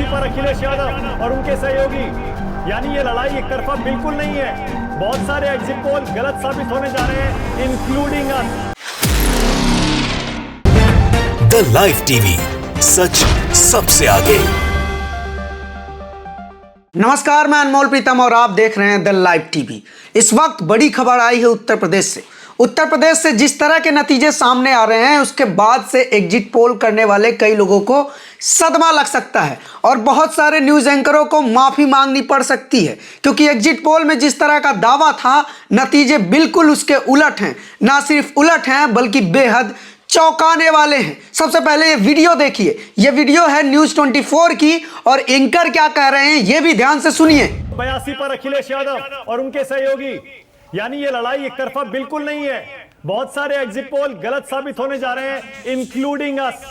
बयासी पर अखिलेश यादव और उनके सहयोगी। यानी ये लड़ाई एक तरफा बिल्कुल नहीं है। बहुत सारे एग्जिट पोल गलत साबित होने जा रहे हैं, including us. The live TV, सच सबसे आगे। नमस्कार, मैं अनमोल प्रीतम और आप देख रहे हैं द लाइव टीवी। इस वक्त बड़ी खबर आई है उत्तर प्रदेश से। उत्तर प्रदेश से जिस तरह के नतीजे सामने आ रहे हैं, उसके बाद से एग्जिट पोल करने वाले कई लोगों को सदमा लग सकता है और बहुत सारे न्यूज़ एंकरों को माफ़ी मांगनी पड़ सकती है, क्योंकि एग्जिट पोल में जिस तरह का दावा था, नतीजे बिल्कुल उसके उलट हैं। ना सिर्फ उलट हैं बल्कि बेहद चौंकाने वाले हैं। सबसे पहले ये वीडियो देखिए। ये वीडियो है न्यूज़ 24 की और एंकर क्या कह रहे हैं ये भी ध्यान से सुनिए। 82 पर अखिलेश यादव और उनके सहयोगी। यानी ये लड़ाई एक तरफा बिल्कुल नहीं है। बहुत सारे एग्जिट पोल गलत साबित होने जा रहे हैं, इंक्लूडिंग अस।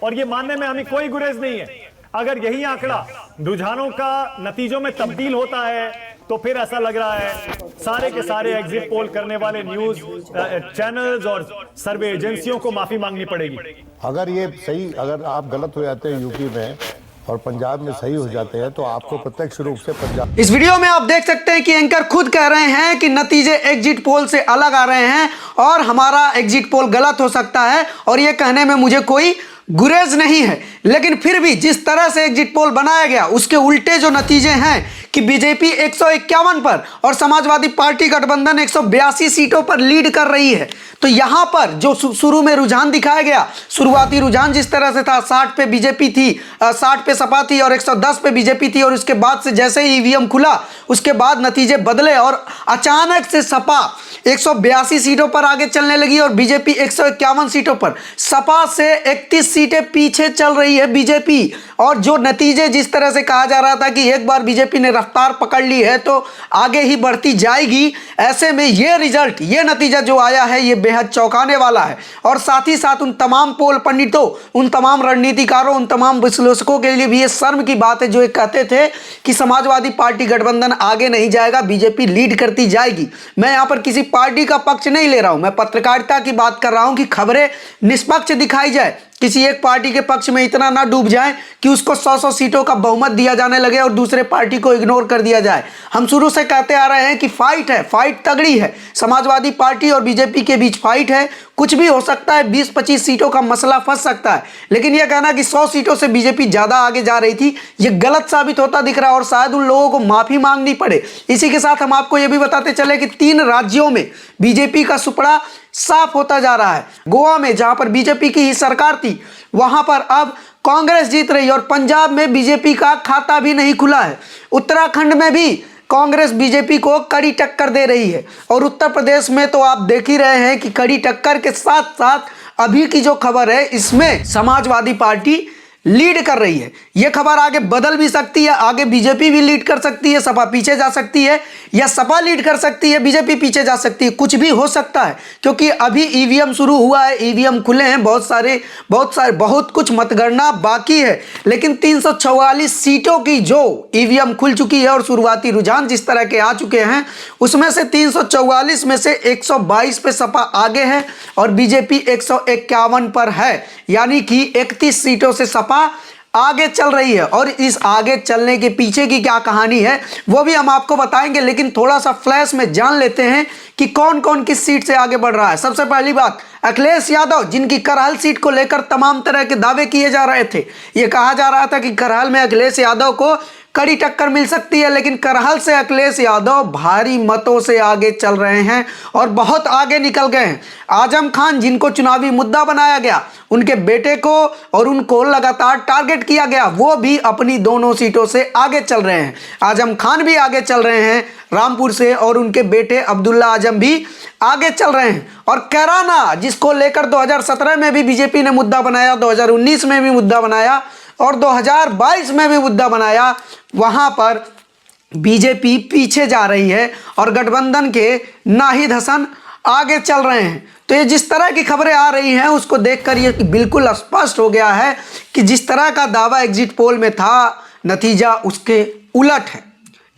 और ये मानने में हमें कोई गुरेज नहीं है। अगर यही आंकड़ा रुझानों का नतीजों में तब्दील होता है तो फिर ऐसा लग रहा है सारे के सारे एग्जिट पोल करने वाले न्यूज चैनल्स और सर्वे एजेंसियों को माफी मांगनी पड़ेगी। अगर आप गलत हो जाते हैं यूपी में और पंजाब में सही हो जाते हैं तो आपको प्रत्यक्ष रूप से पंजाब। इस वीडियो में आप देख सकते हैं कि एंकर खुद कह रहे हैं कि नतीजे एग्जिट पोल से अलग आ रहे हैं और हमारा एग्जिट पोल गलत हो सकता है, और ये कहने में मुझे कोई गुरेज नहीं है। लेकिन फिर भी जिस तरह से एग्जिट पोल बनाया गया, उसके उल्टे जो नतीजे हैं कि बीजेपी 151 पर और समाजवादी पार्टी गठबंधन 182 सीटों पर लीड कर रही है, तो यहां पर जो शुरू में रुझान दिखाया गया, शुरुआती रुझान जिस तरह से था, 60 पे बीजेपी थी, 60 पे सपा थी और 110 पे बीजेपी थी, और उसके बाद से जैसे ही ईवीएम खुला उसके बाद नतीजे बदले और अचानक से सपा 182 सीटों पर आगे चलने लगी और बीजेपी 151 सीटों पर। सपा से 31 सीटें पीछे चल रही है बीजेपी। और जो नतीजे जिस तरह से कहा जा रहा था कि एक बार बीजेपी ने रफ्तार पकड़ ली है तो आगे ही बढ़ती जाएगी, ऐसे में ये रिजल्ट, ये नतीजा जो आया है, ये बेहद चौंकाने वाला है। और साथ ही साथ उन तमाम पोल पंडितों, उन तमाम रणनीतिकारों, उन तमाम विश्लेषकों के लिए भी ये शर्म की बात है जो ये कहते थे कि समाजवादी पार्टी गठबंधन आगे नहीं जाएगा, बीजेपी लीड करती जाएगी। मैं यहाँ पर किसी पार्टी का पक्ष नहीं ले रहा हूँ, मैं पत्रकारिता की बात कर रहा हूँ कि खबरें निष्पक्ष दिखाई जाए, किसी एक पार्टी के पक्ष में इतना ना डूब जाए कि उसको 100 सीटों का बहुमत दिया जाने लगे और दूसरे पार्टी को इग्नोर कर दिया जाए। हम शुरू से कहते आ रहे हैं कि फाइट है, फाइट तगड़ी है, समाजवादी पार्टी और बीजेपी के बीच फाइट है। कुछ भी हो सकता है, 20-25 सीटों का मसला फंस सकता है, लेकिन यह कहना कि 100 सीटों से बीजेपी ज़्यादा आगे जा रही थी, यह गलत साबित होता दिख रहा है और शायद उन लोगों को माफ़ी मांगनी पड़े। इसी के साथ हम आपको यह भी बताते चले कि 3 राज्यों में बीजेपी का सुपड़ा साफ होता जा रहा है। गोवा में, जहां पर बीजेपी की ही सरकार थी, वहां पर अब कांग्रेस जीत रही है और पंजाब में बीजेपी का खाता भी नहीं खुला है। उत्तराखंड में भी कांग्रेस बीजेपी को कड़ी टक्कर दे रही है और उत्तर प्रदेश में तो आप देख ही रहे हैं कि कड़ी टक्कर के साथ साथ अभी की जो खबर है, इसमें समाजवादी पार्टी लीड कर रही है। यह खबर आगे बदल भी सकती है, आगे बीजेपी भी लीड कर सकती है, सपा पीछे जा सकती है, या सपा लीड कर सकती है, बीजेपी पीछे जा सकती है, कुछ भी हो सकता है, क्योंकि अभी ईवीएम शुरू हुआ है, ईवीएम खुले हैं, बहुत कुछ मतगणना बाकी है। लेकिन 344 सीटों की जो ईवीएम खुल चुकी है और शुरुआती रुझान जिस तरह के आ चुके हैं, उसमें से 344 में से 122 पे सपा आगे है और बीजेपी 151 पर है, यानी कि 31 सीटों से सपा आगे चल रही है। और इस आगे चलने के पीछे की क्या कहानी है वो भी हम आपको बताएंगे, लेकिन थोड़ा सा फ्लैश में जान लेते हैं कि कौन कौन किस सीट से आगे बढ़ रहा है। सबसे पहली बात, अखिलेश यादव, जिनकी करहल सीट को लेकर तमाम तरह के दावे किए जा रहे थे। ये कहा जा रहा था कि करहल में अखिलेश यादव को कड़ी टक्कर मिल सकती है, लेकिन करहल से अखिलेश यादव भारी मतों से आगे चल रहे हैं और बहुत आगे निकल गए हैं। आजम खान, जिनको चुनावी मुद्दा बनाया गया, उनके बेटे को और उनको लगातार टारगेट किया गया, वो भी अपनी दोनों सीटों से आगे चल रहे हैं। आजम खान भी आगे चल रहे हैं रामपुर से और उनके बेटे अब्दुल्ला आजम भी आगे चल रहे हैं। और कैराना, जिसको लेकर 2017 में भी बीजेपी ने मुद्दा बनाया, 2019 में भी मुद्दा बनाया और 2022 में भी मुद्दा बनाया, वहां पर बीजेपी पीछे जा रही है और गठबंधन के नाहिद हसन आगे चल रहे हैं। तो ये जिस तरह की खबरें आ रही हैं उसको देखकर ये बिल्कुल स्पष्ट हो गया है कि जिस तरह का दावा एग्जिट पोल में था, नतीजा उसके उलट है।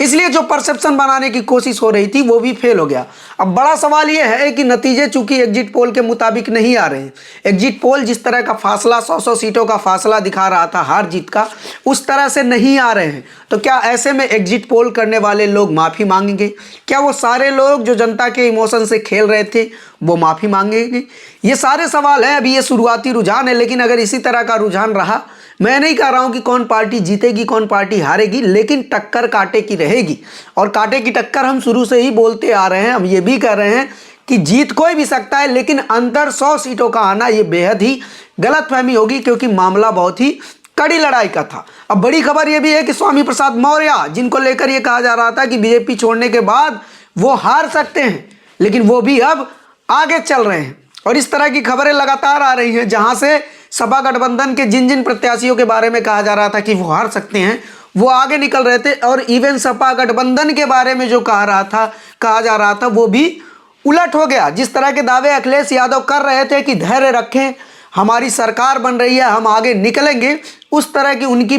इसलिए जो परसेप्शन बनाने की कोशिश हो रही थी वो भी फेल हो गया। अब बड़ा सवाल ये है कि नतीजे चूंकि एग्जिट पोल के मुताबिक नहीं आ रहे हैं, एग्जिट पोल जिस तरह का फासला 100 सीटों का फासला दिखा रहा था हार जीत का, उस तरह से नहीं आ रहे हैं, तो क्या ऐसे में एग्जिट पोल करने वाले लोग माफ़ी मांगेंगे? क्या वो सारे लोग जो जनता के इमोशन से खेल रहे थे वो माफ़ी मांगेंगे? ये सारे सवाल हैं। अभी ये शुरुआती रुझान है, लेकिन अगर इसी तरह का रुझान रहा, मैं नहीं कह रहा हूं कि कौन पार्टी जीतेगी कौन पार्टी हारेगी, लेकिन टक्कर कांटे की रहेगी। और कांटे की टक्कर हम शुरू से ही बोलते आ रहे हैं, हम ये भी कह रहे हैं कि जीत कोई भी सकता है, लेकिन अंदर 100 सीटों का आना ये बेहद ही गलतफहमी होगी, क्योंकि मामला बहुत ही कड़ी लड़ाई का था। अब बड़ी खबर यह भी है कि स्वामी प्रसाद मौर्य, जिनको लेकर यह कहा जा रहा था कि बीजेपी छोड़ने के बाद वो हार सकते हैं, लेकिन वो भी अब आगे चल रहे हैं। और इस तरह की खबरें लगातार आ रही हैं, जहां से सपा गठबंधन के जिन जिन प्रत्याशियों के बारे में कहा जा रहा था कि वो हार सकते हैं, वो आगे निकल रहे थे। और इवन सपा गठबंधन के बारे में जो कहा जा रहा था वो भी उलट हो गया। जिस तरह के दावे अखिलेश यादव कर रहे थे कि धैर्य रखें, हमारी सरकार बन रही है, हम आगे निकलेंगे, उस तरह की उनकी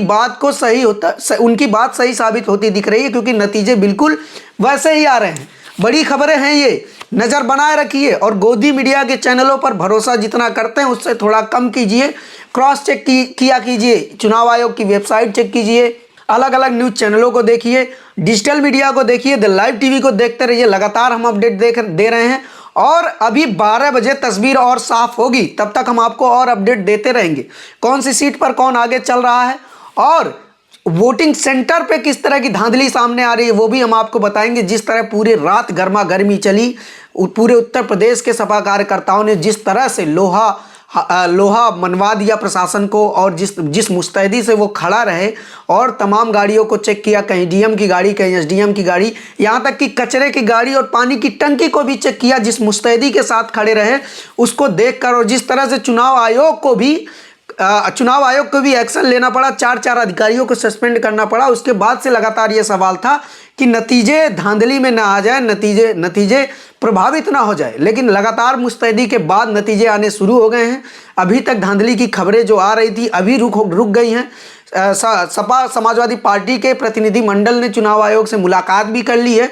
बात सही साबित होती दिख रही है, क्योंकि नतीजे बिल्कुल वैसे ही आ रहे हैं। बड़ी खबरें हैं ये, नज़र बनाए रखिए। और गोदी मीडिया के चैनलों पर भरोसा जितना करते हैं उससे थोड़ा कम कीजिए, क्रॉस चेक किया कीजिए, चुनाव आयोग की वेबसाइट चेक कीजिए, अलग अलग न्यूज़ चैनलों को देखिए, डिजिटल मीडिया को देखिए, द लाइव टीवी को देखते रहिए। लगातार हम अपडेट दे रहे हैं, और अभी 12 बजे तस्वीर और साफ होगी, तब तक हम आपको और अपडेट देते रहेंगे। कौन सी सीट पर कौन आगे चल रहा है और वोटिंग सेंटर पे किस तरह की धांधली सामने आ रही है वो भी हम आपको बताएंगे। जिस तरह पूरी रात गर्मा गर्मी चली, पूरे उत्तर प्रदेश के सपा कार्यकर्ताओं ने जिस तरह से लोहा मनवा दिया प्रशासन को, और जिस मुस्तैदी से वो खड़ा रहे और तमाम गाड़ियों को चेक किया, कहीं डीएम की गाड़ी, कहीं एसडीएम की गाड़ी, यहाँ तक कि कचरे की गाड़ी और पानी की टंकी को भी चेक किया। जिस मुस्तैदी के साथ खड़े रहे उसको देखकर, और जिस तरह से चुनाव आयोग को भी एक्शन लेना पड़ा, 4 अधिकारियों को सस्पेंड करना पड़ा। उसके बाद से लगातार ये सवाल था कि नतीजे धांधली में ना आ जाए, नतीजे प्रभावित ना हो जाए, लेकिन लगातार मुस्तैदी के बाद नतीजे आने शुरू हो गए हैं। अभी तक धांधली की खबरें जो आ रही थी अभी रुक गई हैं। सपा समाजवादी पार्टी के प्रतिनिधि मंडल ने चुनाव आयोग से मुलाकात भी कर ली है।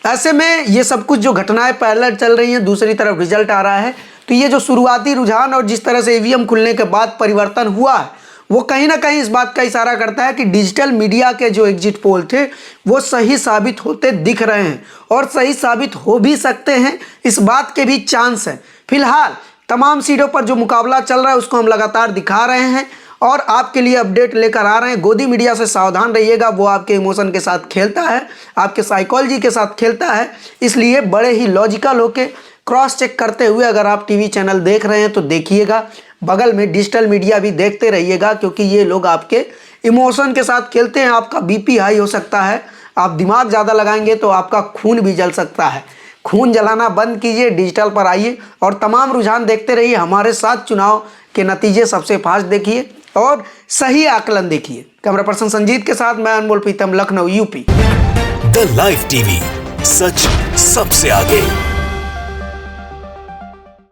ऐसे में ये सब कुछ जो घटनाएं पैरेलल चल रही हैं, दूसरी तरफ रिजल्ट आ रहा है, तो ये जो शुरुआती रुझान और जिस तरह से ईवीएम खुलने के बाद परिवर्तन हुआ है, वो कहीं ना कहीं इस बात का इशारा करता है कि डिजिटल मीडिया के जो एग्जिट पोल थे वो सही साबित होते दिख रहे हैं, और सही साबित हो भी सकते हैं, इस बात के भी चांस है। फिलहाल तमाम सीटों पर जो मुकाबला चल रहा है उसको हम लगातार दिखा रहे हैं और आपके लिए अपडेट लेकर आ रहे हैं। गोदी मीडिया से सावधान रहिएगा, वो आपके इमोशन के साथ खेलता है, आपके साइकोलॉजी के साथ खेलता है, इसलिए बड़े ही लॉजिकल होके क्रॉस चेक करते हुए अगर आप टीवी चैनल देख रहे हैं तो देखिएगा, बगल में डिजिटल मीडिया भी देखते रहिएगा, क्योंकि ये लोग आपके इमोशन के साथ खेलते हैं। आपका बीपी हाई हो सकता है, आप दिमाग ज़्यादा लगाएंगे तो आपका खून भी जल सकता है। खून जलाना बंद कीजिए, डिजिटल पर आइए और तमाम रुझान देखते रहिए हमारे साथ। चुनाव के नतीजे सबसे फास्ट देखिए और सही आकलन देखिए। कैमरा पर्सन संजीत के साथ मैं Anmol Pritam, Lucknow, UP. The live TV, सच सबसे आगे।